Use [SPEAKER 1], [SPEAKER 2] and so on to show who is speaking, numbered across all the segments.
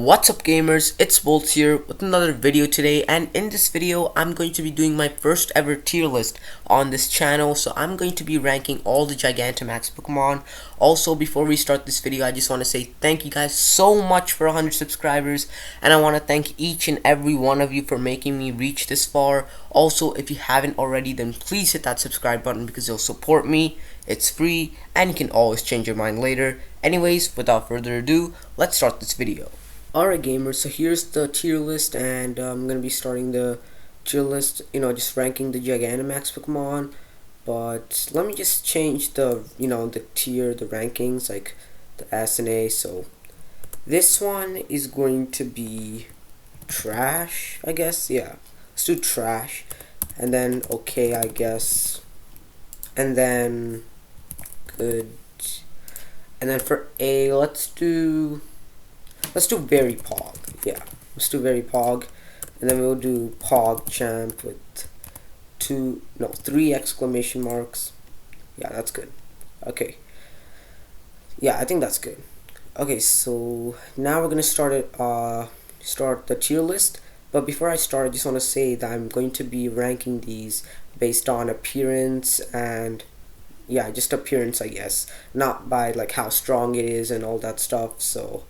[SPEAKER 1] What's up gamers, it's Bolts here with another video today, and in this video I'm going to be doing my first ever tier list on this channel. So I'm going to be ranking all the Gigantamax Pokemon. Also, before we start this video, I just want to say thank you guys so much for 100 subscribers, and I want to thank each and every one of you for making me reach this far. Also, if you haven't already, then please hit that subscribe button because it'll support me. It's free and you can always change your mind later. Anyways, without further ado, let's start this video. Alright gamers, so here's the tier list, and I'm going to be starting the tier list, just ranking the Gigantamax Pokemon. But let me just change the, the tier, the rankings, like the S and A. So this one is going to be trash, I guess. Yeah, let's do trash. And then okay, I guess. And then good. And then for A, let's do very Pog. Yeah, let's do very Pog. And then we'll do Pogchamp with 3 exclamation marks. Yeah, that's good. Okay. Yeah, I think that's good. Okay, so now we're gonna start the tier list. But before I start, I just want to say that I'm going to be ranking these based on appearance and yeah, just appearance, I guess, not by like how strong it is and all that stuff. So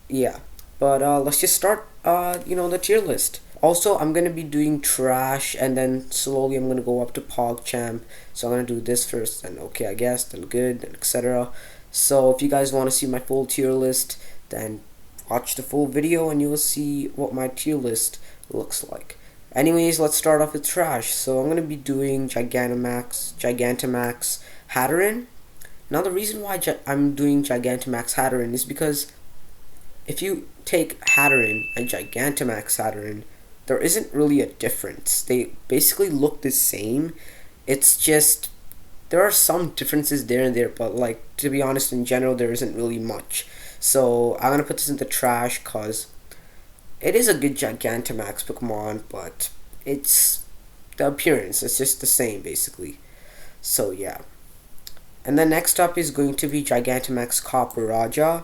[SPEAKER 1] yeah, but let's just start the tier list. Also, I'm gonna be doing trash, and then slowly I'm gonna go up to Pogchamp. So I'm gonna do this first, then okay, I guess, then good, then etc. So if you guys want to see my full tier list, then watch the full video and you will see what my tier list looks like. Anyways, let's start off with trash. So I'm gonna be doing Gigantamax Hatterene. Now the reason why I'm doing Gigantamax Hatterene is because if you take Hatterene and Gigantamax Hatterene, there isn't really a difference. They basically look the same. It's just there are some differences there and there, but like, to be honest, in general there isn't really much. So I'm gonna put this in the trash because it is a good Gigantamax Pokemon, but it's the appearance, it's just the same basically. So yeah. And then next up is going to be Gigantamax Copper.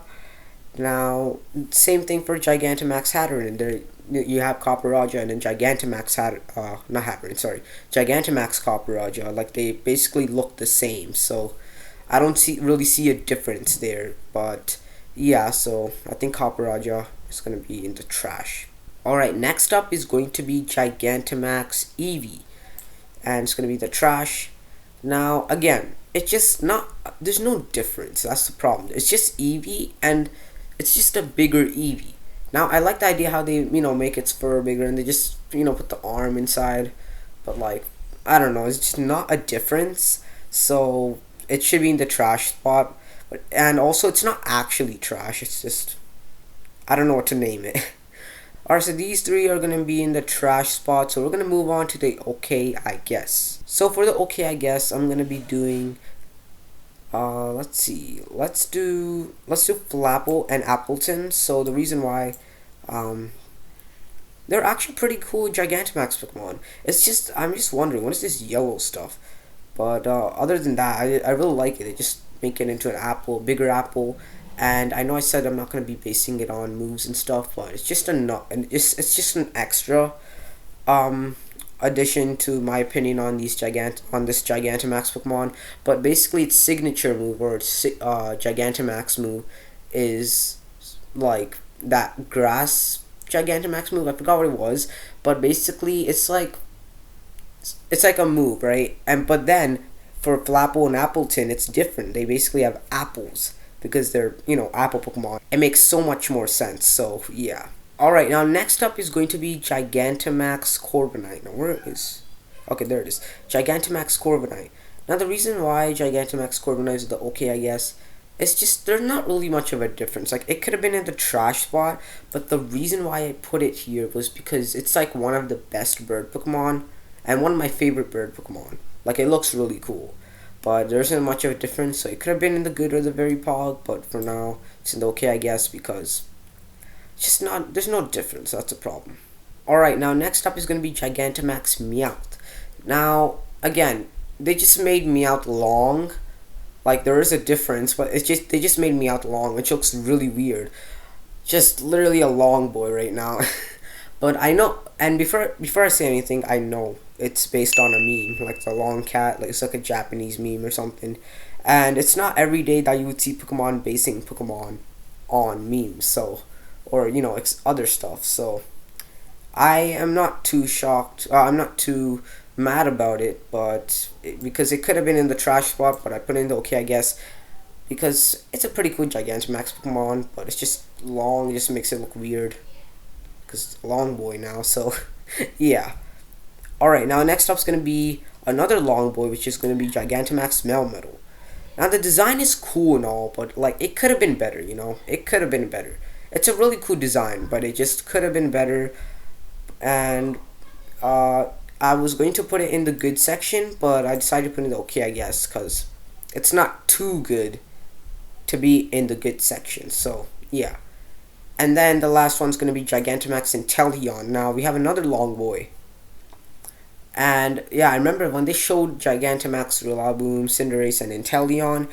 [SPEAKER 1] Now, same thing for Gigantamax Hatterene. There, you have Copper and then Gigantamax Gigantamax Copper. Like, they basically look the same. So I don't really see a difference there. But yeah, so I think Copper is gonna be in the trash. Alright, next up is going to be Gigantamax Eevee, and it's gonna be the trash. Now again, it's just not, there's no difference. That's the problem. It's just Eevee, and it's just a bigger Eevee. Now I like the idea how they make its fur bigger and they just put the arm inside, but like, I don't know, it's just not a difference. So it should be in the trash spot. But and also it's not actually trash. It's just, I don't know what to name it. Alright, so these three are gonna be in the trash spot. So we're gonna move on to the okay, I guess. So for the okay, I guess, I'm gonna be doing let's see, let's do Flapple and Appleton. So the reason why they're actually pretty cool Gigantamax Pokemon. It's just, I'm just wondering, what is this yellow stuff? But other than that, I really like it. They just make it into an apple, bigger apple. And I know I said I'm not going to be basing it on moves and stuff, but it's just it's just an extra addition to my opinion on this Gigantamax Pokemon. But basically its signature move, or its Gigantamax move, is like that grass Gigantamax move. I forgot what it was, but basically it's like a move, right? But then for Flapple and Appleton, it's different. They basically have apples because they're apple Pokemon. It makes so much more sense. So yeah. Alright, now next up is going to be Gigantamax Corviknight. Now where is... Okay, there it is. Gigantamax Corviknight. Now the reason why Gigantamax Corviknight is the okay, I guess, it's just there's not really much of a difference. Like, it could have been in the trash spot, but the reason why I put it here was because it's like one of the best bird Pokemon and one of my favorite bird Pokemon. Like, it looks really cool. But there isn't much of a difference, so it could have been in the good or the very Pog, but for now it's in the okay, I guess, because just not, there's no difference. That's a problem. Alright, now next up is going to be Gigantamax Meowth. Now again, they just made Meowth long. Like, there is a difference, but it's just, they just made Meowth long, which looks really weird. just literally a long boy right now. But I know, and before I say anything, I know it's based on a meme, like the long cat, like it's like a Japanese meme or something. And it's not every day that you would see Pokemon basing Pokemon on memes, so, or other stuff. So I am not too shocked. I'm not too mad about it, but because it could have been in the trash spot, but I put it in the okay, I guess, because it's a pretty cool Gigantamax Pokemon, but it's just long. It just makes it look weird because it's a long boy now. So yeah. All right. Now next up's gonna be another long boy, which is gonna be Gigantamax Melmetal. Now the design is cool and all, but like it could have been better. It could have been better. It's a really cool design, but it just could have been better. And uh, I was going to put it in the good section, but I decided to put it in the okay, I guess, because it's not too good to be in the good section. So yeah. And then the last one's gonna be Gigantamax Inteleon. Now we have another long boy. And yeah, I remember when they showed Gigantamax, Rillaboom, Cinderace, and Inteleon,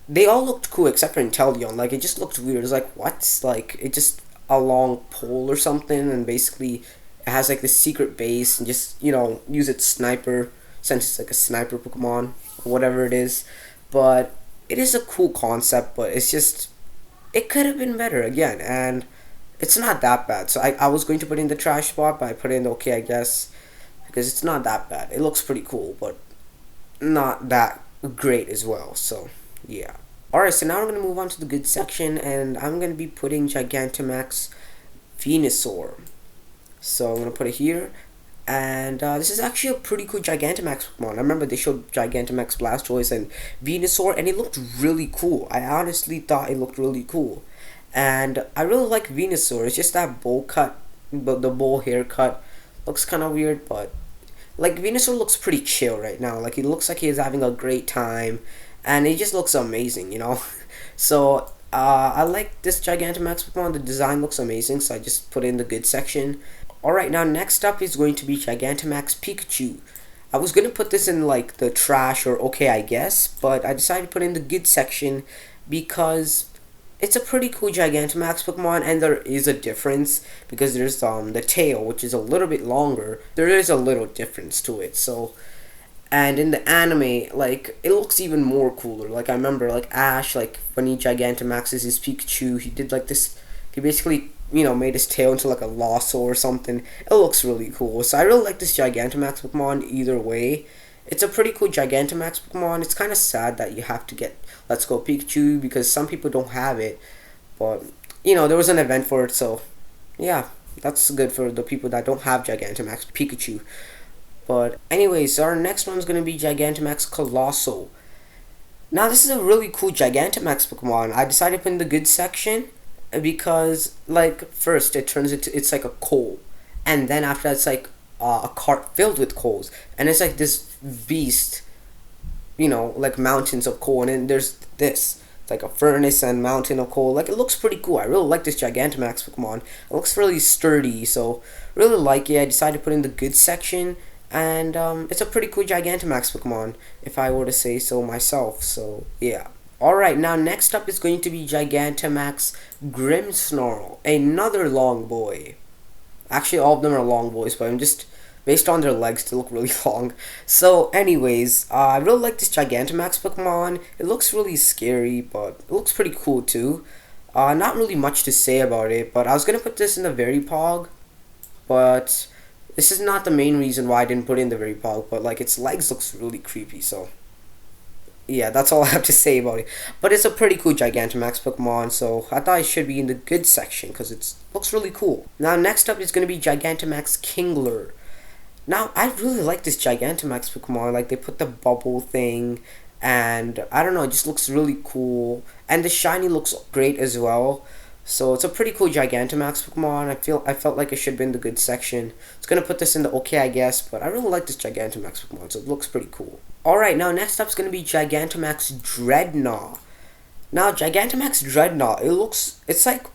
[SPEAKER 1] they all looked cool except for Inteleon. Like it just looked weird. It's like what's like it just a long pole or something, and basically it has like this secret base and just use its sniper since it's like a sniper Pokemon or whatever it is. But it is a cool concept, but it's just it could have been better again, and it's not that bad. So I was going to put it in the trash spot, but I put it in the okay, I guess, because it's not that bad. It looks pretty cool, but not that great as well. So yeah. Alright, so now we're going to move on to the good section, and I'm going to be putting Gigantamax Venusaur. So I'm going to put it here. And this is actually a pretty cool Gigantamax Pokemon. I remember they showed Gigantamax Blastoise and Venusaur, and it looked really cool. I honestly thought it looked really cool. And I really like Venusaur. It's just that bowl cut, but the bowl haircut looks kind of weird, but like Venusaur looks pretty chill right now. Like he looks like he's having a great time, and he just looks amazing. So I like this Gigantamax Pokemon. The design looks amazing, so I just put it in the good section. Alright, now next up is going to be Gigantamax Pikachu. I was going to put this in like the trash or okay, I guess, but I decided to put it in the good section because it's a pretty cool Gigantamax Pokemon, and there is a difference because there's the tail, which is a little bit longer. There is a little difference to it. So, and in the anime, like it looks even more cooler. Like I remember, like Ash, like when he Gigantamaxes his Pikachu, he did like this. He basically made his tail into like a lasso or something. It looks really cool. So I really like this Gigantamax Pokemon either way. It's a pretty cool Gigantamax Pokemon. It's kind of sad that you have to get Let's Go Pikachu because some people don't have it. But, there was an event for it, so yeah, that's good for the people that don't have Gigantamax Pikachu. But anyways, our next one's going to be Gigantamax Colossal. Now this is a really cool Gigantamax Pokemon. I decided to put in the good section because like first it's like a coal, and then after that it's like a cart filled with coals, and it's like this beast, like mountains of coal, and then there's this, it's like a furnace and mountain of coal. Like it looks pretty cool. I really like this Gigantamax Pokemon. It looks really sturdy, so really like it. I decided to put in the good section, and it's a pretty cool Gigantamax Pokemon if I were to say so myself. So yeah. Alright, now next up is going to be Gigantamax Grimmsnarl, another long boy. Actually, all of them are long boys, but I'm just, based on their legs, they look really long. So, anyways, I really like this Gigantamax Pokemon. It looks really scary, but it looks pretty cool too. Not really much to say about it, but I was going to put this in the Very Pog, but this is not the main reason why I didn't put it in the Very Pog, but like its legs looks really creepy, so yeah, that's all I have to say about it. But it's a pretty cool Gigantamax Pokemon, so I thought it should be in the good section because it looks really cool. Now, next up is going to be Gigantamax Kingler. Now, I really like this Gigantamax Pokemon. Like, they put the bubble thing, and I don't know, it just looks really cool. And the shiny looks great as well. So, it's a pretty cool Gigantamax Pokemon. I felt like it should be in the good section. It's going to put this in the okay, I guess, but I really like this Gigantamax Pokemon, so it looks pretty cool. Alright, now next up is going to be Gigantamax Dreadnought. Now, Gigantamax Dreadnought, it's like,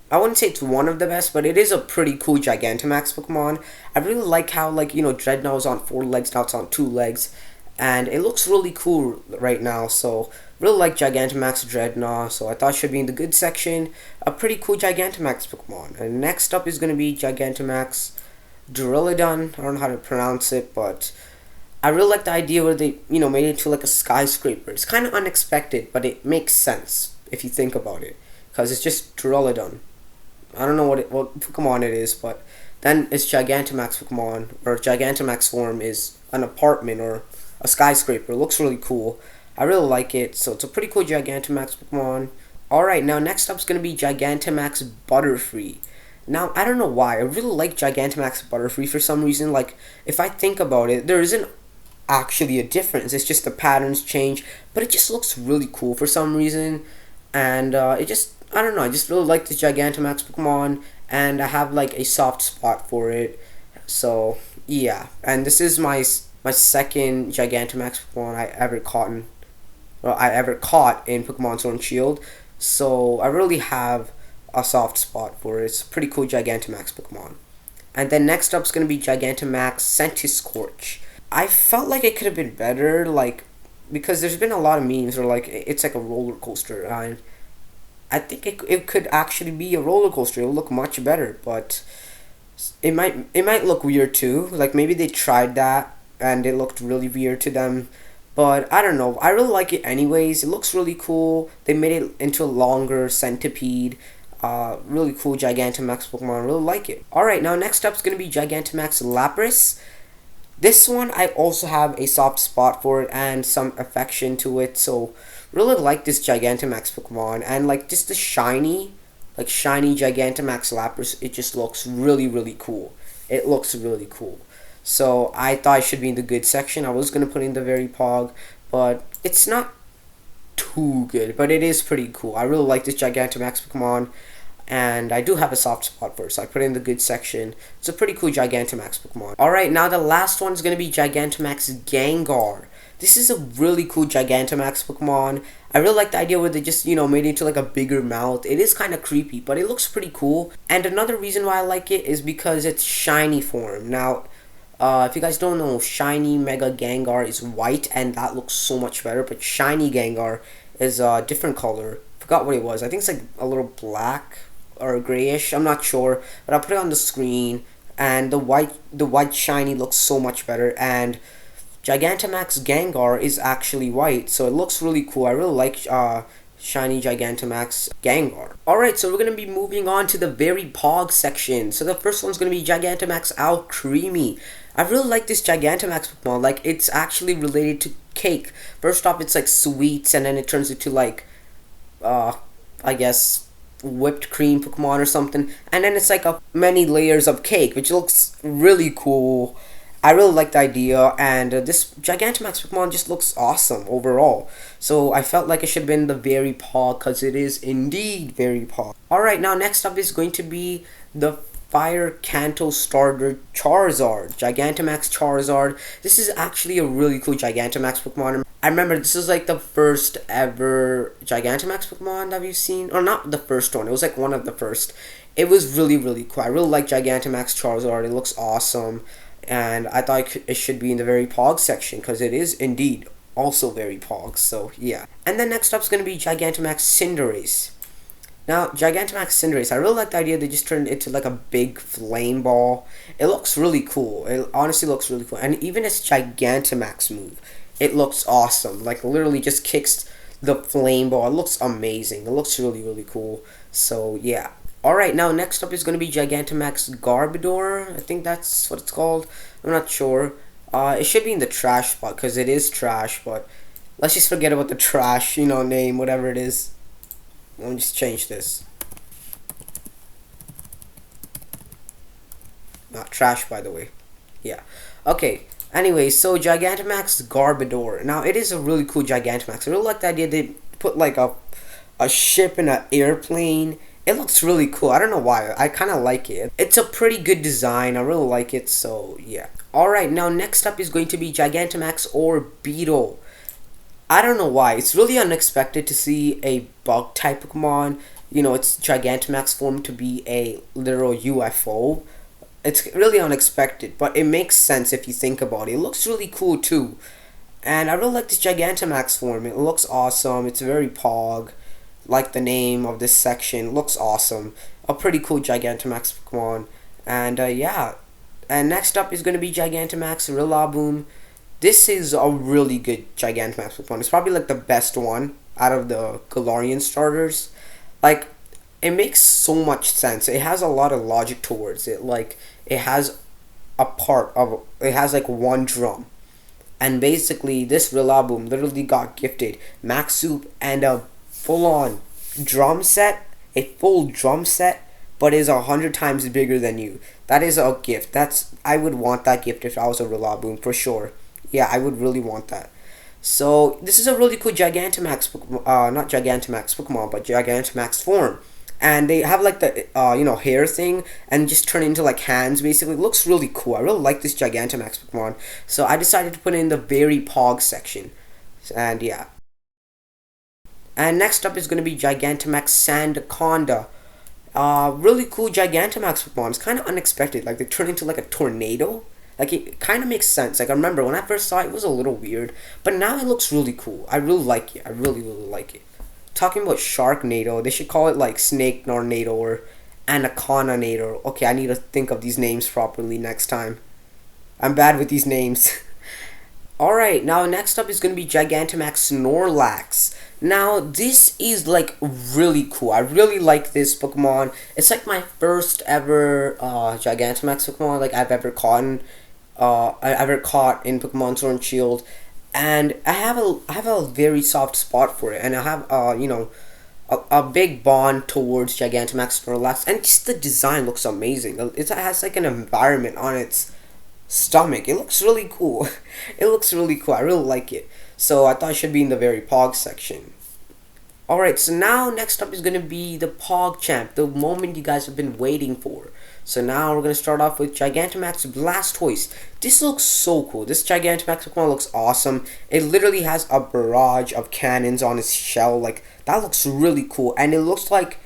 [SPEAKER 1] I wouldn't say it's one of the best, but it is a pretty cool Gigantamax Pokemon. I really like how, Dreadnought is on 4 legs, now it's on 2 legs, and it looks really cool right now, so Really like Gigantamax Dreadnought, so I thought it should be in the good section. A pretty cool Gigantamax Pokemon. And next up is going to be Gigantamax Duraludon. I don't know how to pronounce it, but I really like the idea where they, made it into like a skyscraper. It's kind of unexpected, but it makes sense if you think about it, because it's just Duraludon. I don't know what Pokemon it is, but then it's Gigantamax Pokemon, or Gigantamax form is an apartment or a skyscraper. It looks really cool. I really like it, so it's a pretty cool Gigantamax Pokemon. Alright, now next up is going to be Gigantamax Butterfree. Now, I don't know why, I really like Gigantamax Butterfree for some reason. Like, if I think about it, there isn't actually a difference. It's just the patterns change, but it just looks really cool for some reason. And I don't know, I just really like this Gigantamax Pokemon, and I have like a soft spot for it. So, yeah, and this is my second Gigantamax Pokemon I ever caught in Pokemon Sword and Shield, so I really have a soft spot for it. It's a pretty cool Gigantamax Pokemon. And then next up is going to be Gigantamax Centiskorch. I felt like it could have been better, like, because there's been a lot of memes where like it's like a roller coaster, and I think it could actually be a roller coaster. It will look much better, but it might look weird too. Like maybe they tried that and it looked really weird to them. But I don't know. I really like it anyways. It looks really cool. They made it into a longer centipede. Really cool Gigantamax Pokemon. I really like it. Alright, now next up is going to be Gigantamax Lapras. This one I also have a soft spot for it and some affection to it. So really like this Gigantamax Pokemon. And like just the shiny Gigantamax Lapras. It just looks really, really cool. It looks really cool. So I thought it should be in the good section. I was going to put in the very pog, but it's not too good, but it is pretty cool. I really like this Gigantamax Pokemon, and I do have a soft spot for it, so I put it in the good section. It's a pretty cool Gigantamax Pokemon. Alright, now the last one is going to be Gigantamax Gengar. This is a really cool Gigantamax Pokemon. I really like the idea where they just, made it into like a bigger mouth. It is kind of creepy, but it looks pretty cool. And another reason why I like it is because it's shiny form. Now, if you guys don't know, shiny Mega Gengar is white, and that looks so much better. But shiny Gengar is a different color. Forgot what it was. I think it's like a little black or grayish. I'm not sure, but I'll put it on the screen. And the white shiny looks so much better. And Gigantamax Gengar is actually white, so it looks really cool. I really like shiny Gigantamax Gengar. Alright, so we're going to be moving on to the very pog section. So the first one's going to be Gigantamax Alcremie. I really like this Gigantamax Pokemon. Like, it's actually related to cake. First off, it's like sweets, and then it turns into like, I guess, whipped cream Pokemon or something. And then it's like many layers of cake, which looks really cool. I really like the idea, and this Gigantamax Pokemon just looks awesome overall. So I felt like it should have been the very pog, because it is indeed very pog. Alright, now next up is going to be the Fire Kanto Starter Charizard. Gigantamax Charizard. This is actually a really cool Gigantamax Pokemon. I remember this is like the first ever Gigantamax Pokemon that we've seen. Or not the first one. It was like one of the first. It was really, really cool. I really like Gigantamax Charizard. It looks awesome. And I thought it should be in the very pog section, because it is indeed also very pog. So yeah. And then next up is going to be Gigantamax Cinderace. Now, Gigantamax Cinderace, I really like the idea they just turned it into like a big flame ball. It looks really cool. It honestly looks really cool. And even its Gigantamax move, it looks awesome. Like, literally just kicks the flame ball. It looks amazing. It looks really, really cool. So, yeah. Alright, now next up is going to be Gigantamax Garbodor. I think that's what it's called. I'm not sure. It should be in the trash spot, because it is trash, but let's just forget about the trash, name, whatever it is. Let me just change this. Not trash, by the way. Yeah. Okay. Anyway, so Gigantamax Garbodor. Now, it is a really cool Gigantamax. I really like the idea they put like a ship in an airplane. It looks really cool. I don't know why. I kind of like it. It's a pretty good design. I really like it. So, yeah. Alright, now next up is going to be Gigantamax Orbeetle. I don't know why. It's really unexpected to see a bug type Pokemon. It's Gigantamax form to be a literal UFO. It's really unexpected, but it makes sense if you think about it. It looks really cool too. And I really like this Gigantamax form. It looks awesome. It's very Pog, like the name of this section. It looks awesome. A pretty cool Gigantamax Pokemon. And yeah. And next up is going to be Gigantamax Rillaboom. This is a really good Gigantamax Pokemon. It's probably like the best one out of the Galarian starters. Like, it makes so much sense. It has a lot of logic towards it. Like, it has like one drum. And basically, this Rillaboom literally got gifted Max Soup and a full-on drum set, a full drum set, but is 100 times bigger than you. That is a gift. I would want that gift if I was a Rillaboom for sure. Yeah, I would really want that. So this is a really cool Gigantamax Pokemon, not Gigantamax Pokemon, but Gigantamax form. And they have like the hair thing and just turn into like hands basically. It looks really cool. I really like this Gigantamax Pokemon. So I decided to put it in the very Pog section. And yeah. And next up is going to be Gigantamax Sandaconda. Really cool Gigantamax Pokemon. It's kind of unexpected. Like they turn into like a tornado. Like it kind of makes sense. Like I remember when I first saw it, it was a little weird. But now it looks really cool. I really like it. I really like it. Talking about Sharknado, they should call it like Snake Tornado or Anaconda Nado. Okay, I need to think of these names properly next time. I'm bad with these names. Alright, now next up is going to be Gigantamax Snorlax. Now, this is like really cool. I really like this Pokemon. It's like my first ever Gigantamax Pokemon like I've ever caught in Pokemon Sword and Shield. And I have a very soft spot for it, and I have a big bond towards Gigantamax Snorlax, and just the design looks amazing. It has like an environment on its stomach. It looks really cool. It looks really cool. I really like it. So I thought it should be in the very Pog section. Alright, so now next up is going to be the Pogchamp, the moment you guys have been waiting for. So now we're going to start off with Gigantamax Blastoise. This looks so cool. This Gigantamax Pokemon looks awesome. It literally has a barrage of cannons on its shell. Like, that looks really cool. And it looks like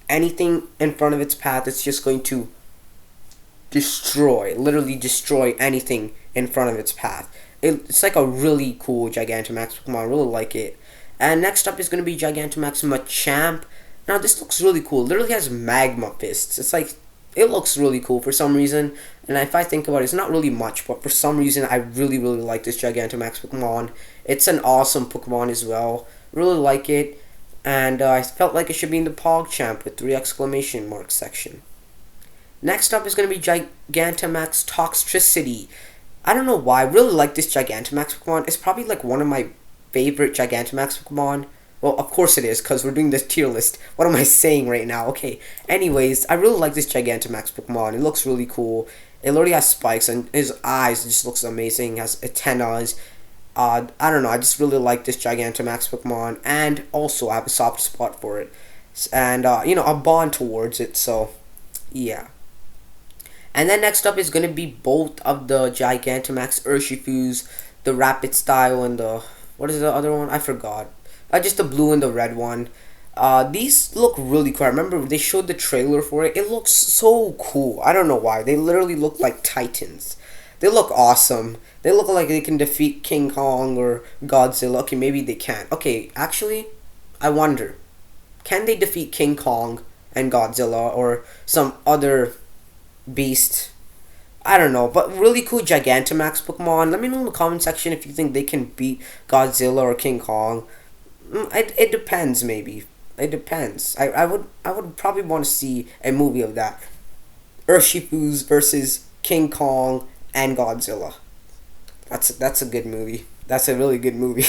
[SPEAKER 1] anything in front of its path, it's just going to literally destroy anything in front of its path. It's like a really cool Gigantamax Pokemon. I really like it. And next up is going to be Gigantamax Machamp. Now this looks really cool. It literally has magma fists. It's like, it looks really cool for some reason. And if I think about it, it's not really much, but for some reason I really like this Gigantamax Pokemon. It's an awesome Pokemon as well. Really like it. And I felt like it should be in the Pogchamp with 3 exclamation mark section. Next up is going to be Gigantamax Toxtricity. I don't know why. I really like this Gigantamax Pokemon. It's probably like one of my favorite Gigantamax Pokemon. Well, of course it is, because we're doing this tier list. What am I saying right now? Okay, anyways, I really like this Gigantamax Pokemon. It looks really cool. It literally has spikes, and his eyes just looks amazing. It has antennas. I don't know, I just really like this Gigantamax Pokemon, and also I have a soft spot for it. And, a bond towards it, so, yeah. And then next up is going to be both of the Gigantamax Urshifus, the Rapid Style and the, what is the other one? I forgot. Just the blue and the red one. These look really cool. I remember they showed the trailer for it. It looks so cool. I don't know why. They literally look like titans. They look awesome. They look like they can defeat King Kong or Godzilla. Okay, maybe they can't. Okay, actually, I wonder. Can they defeat King Kong and Godzilla or some other beast? I don't know, but really cool Gigantamax Pokemon. Let me know in the comment section if you think they can beat Godzilla or King Kong. It depends, maybe. It depends. I would probably want to see a movie of that. Urshifus versus King Kong and Godzilla. That's a good movie. That's a really good movie.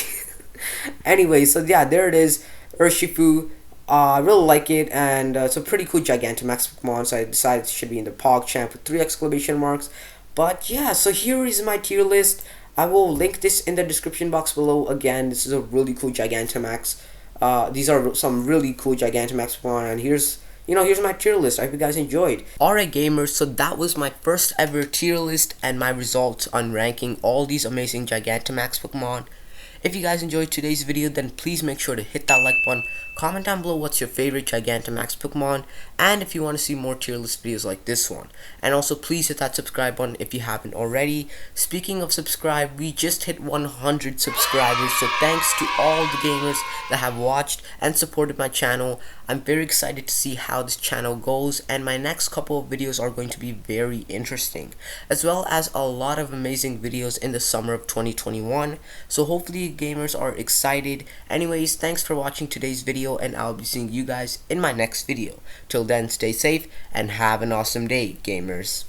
[SPEAKER 1] Anyway, so yeah, there it is. Urshifu. I really like it, and it's a pretty cool Gigantamax Pokemon, so I decided it should be in the Pogchamp with 3 exclamation marks. But yeah, so here is my tier list. I will link this in the description box below. Again, this is a really cool Gigantamax. These are some really cool Gigantamax Pokemon, and here's my tier list. I hope you guys enjoyed. Alright gamers, so that was my first ever tier list and my results on ranking all these amazing Gigantamax Pokemon. If you guys enjoyed today's video, then please make sure to hit that like button, comment down below what's your favorite Gigantamax Pokemon, and if you want to see more tier list videos like this one. And also please hit that subscribe button if you haven't already. Speaking of subscribe, we just hit 100 subscribers, so thanks to all the gamers that have watched and supported my channel. I'm very excited to see how this channel goes, and my next couple of videos are going to be very interesting, as well as a lot of amazing videos in the summer of 2021. So hopefully gamers are excited. Anyways, thanks for watching today's video, and I'll be seeing you guys in my next video. Till then, stay safe and have an awesome day, gamers.